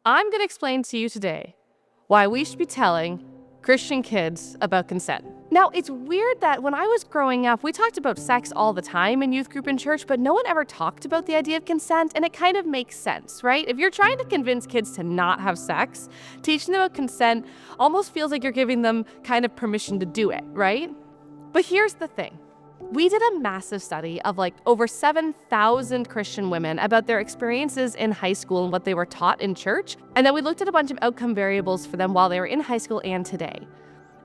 I'm going to explain to you today why we should be telling Christian kids about consent. Now, it's weird that when I was growing up, we talked about sex all the time in youth group and church, but no one ever talked about the idea of consent, and it kind of makes sense, right? If you're trying to convince kids to not have sex, teaching them about consent almost feels like you're giving them kind of permission to do it, right? But here's the thing. We did a massive study of over 7,000 Christian women about their experiences in high school and what they were taught in church. And then we looked at a bunch of outcome variables for them while they were in high school and today.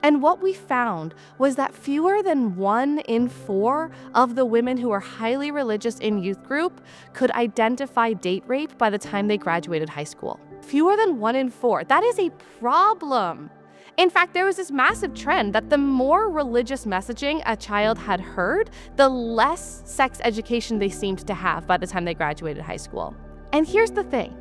And what we found was that fewer than 1 in 4 of the women who were highly religious in youth group could identify date rape by the time they graduated high school. Fewer than 1 in 4. That is a problem. In fact, there was this massive trend that the more religious messaging a child had heard, the less sex education they seemed to have by the time they graduated high school. And here's the thing.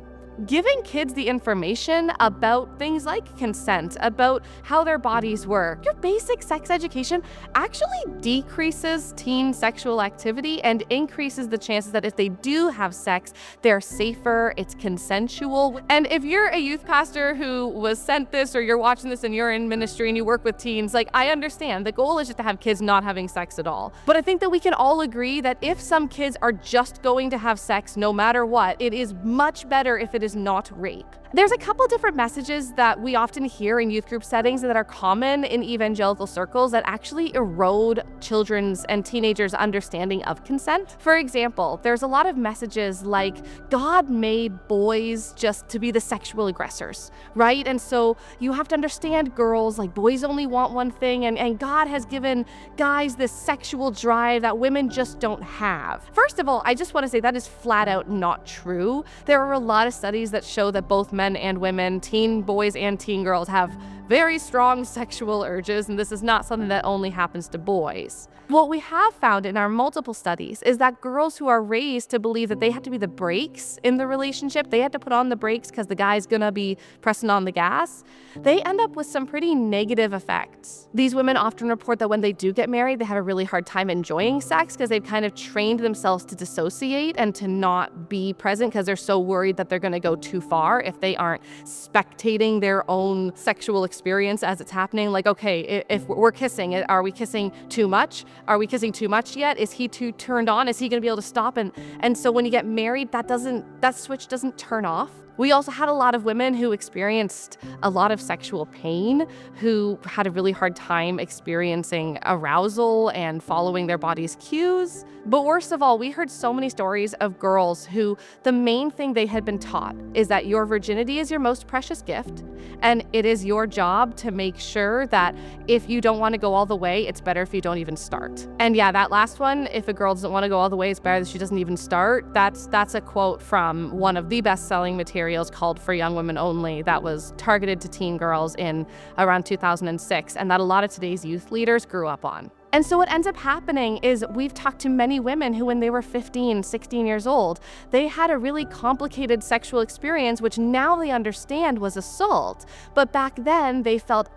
Giving kids the information about things like consent, about how their bodies work, your basic sex education actually decreases teen sexual activity and increases the chances that if they do have sex, they're safer, it's consensual. And if you're a youth pastor who was sent this, or you're watching this and you're in ministry and you work with teens, I understand the goal is just to have kids not having sex at all. But I think that we can all agree that if some kids are just going to have sex no matter what, it is much better if it is not rape. There's a couple different messages that we often hear in youth group settings that are common in evangelical circles that actually erode children's and teenagers' understanding of consent. For example, there's a lot of messages like God made boys just to be the sexual aggressors, right? And so you have to understand girls, boys only want one thing, and God has given guys this sexual drive that women just don't have. First of all, I just want to say that is flat out not true. There are a lot of studies that show that both men and women, teen boys and teen girls, have very strong sexual urges, and this is not something that only happens to boys. What we have found in our multiple studies is that girls who are raised to believe that they have to be the brakes in the relationship, they have to put on the brakes because the guy's gonna be pressing on the gas, they end up with some pretty negative effects. These women often report that when they do get married, they have a really hard time enjoying sex because they've kind of trained themselves to dissociate and to not be present because they're so worried that they're gonna go too far if they aren't spectating their own sexual experience as it's happening. Okay, if we're kissing, are we kissing too much? Are we kissing too much yet? Is he too turned on? Is he going to be able to stop? And so when you get married, that switch doesn't turn off. We also had a lot of women who experienced a lot of sexual pain, who had a really hard time experiencing arousal and following their body's cues. But worst of all, we heard so many stories of girls who the main thing they had been taught is that your virginity is your most precious gift, and it is your job to make sure that if you don't want to go all the way, it's better if you don't even start. And yeah, that last one, if a girl doesn't want to go all the way, it's better that she doesn't even start. That's a quote from one of the best-selling materials called For Young Women Only that was targeted to teen girls in around 2006, and that a lot of today's youth leaders grew up on. And so what ends up happening is we've talked to many women who, when they were 15, 16 years old, they had a really complicated sexual experience, which now they understand was assault. But back then they felt,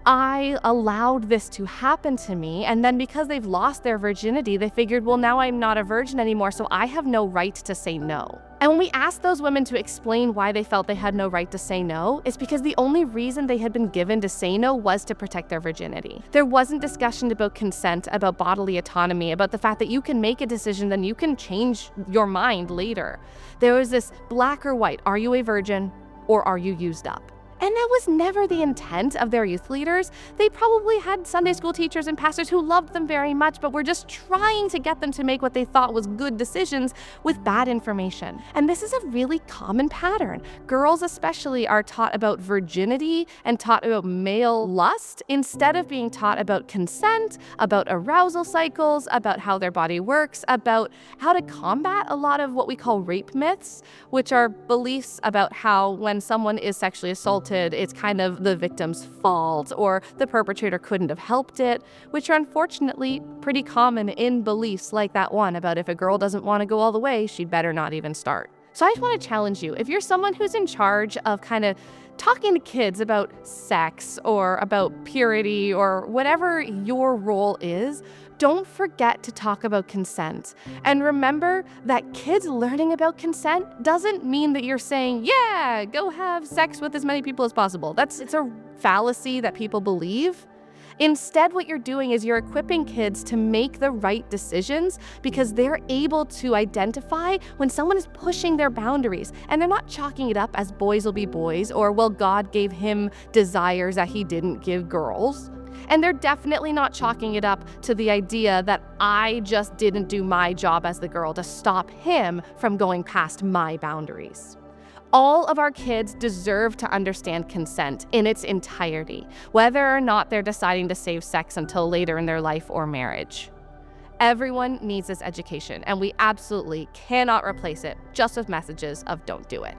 I allowed this to happen to me. And then because they've lost their virginity, they figured, well, now I'm not a virgin anymore, so I have no right to say no. And when we asked those women to explain why they felt they had no right to say no, it's because the only reason they had been given to say no was to protect their virginity. There wasn't discussion about consent, about bodily autonomy, about the fact that you can make a decision, then you can change your mind later. There was this black or white, are you a virgin or are you used up? And that was never the intent of their youth leaders. They probably had Sunday school teachers and pastors who loved them very much, but were just trying to get them to make what they thought was good decisions with bad information. And this is a really common pattern. Girls especially are taught about virginity and taught about male lust instead of being taught about consent, about arousal cycles, about how their body works, about how to combat a lot of what we call rape myths, which are beliefs about how when someone is sexually assaulted, it's kind of the victim's fault or the perpetrator couldn't have helped it, which are unfortunately pretty common in beliefs like that one about if a girl doesn't want to go all the way, she'd better not even start. So I just want to challenge you. If you're someone who's in charge of kind of talking to kids about sex or about purity or whatever your role is, don't forget to talk about consent. And remember that kids learning about consent doesn't mean that you're saying, yeah, go have sex with as many people as possible. It's a fallacy that people believe. Instead, what you're doing is you're equipping kids to make the right decisions because they're able to identify when someone is pushing their boundaries, and they're not chalking it up as boys will be boys or, well, God gave him desires that he didn't give girls. And they're definitely not chalking it up to the idea that I just didn't do my job as the girl to stop him from going past my boundaries. All of our kids deserve to understand consent in its entirety, whether or not they're deciding to save sex until later in their life or marriage. Everyone needs this education, and we absolutely cannot replace it just with messages of don't do it.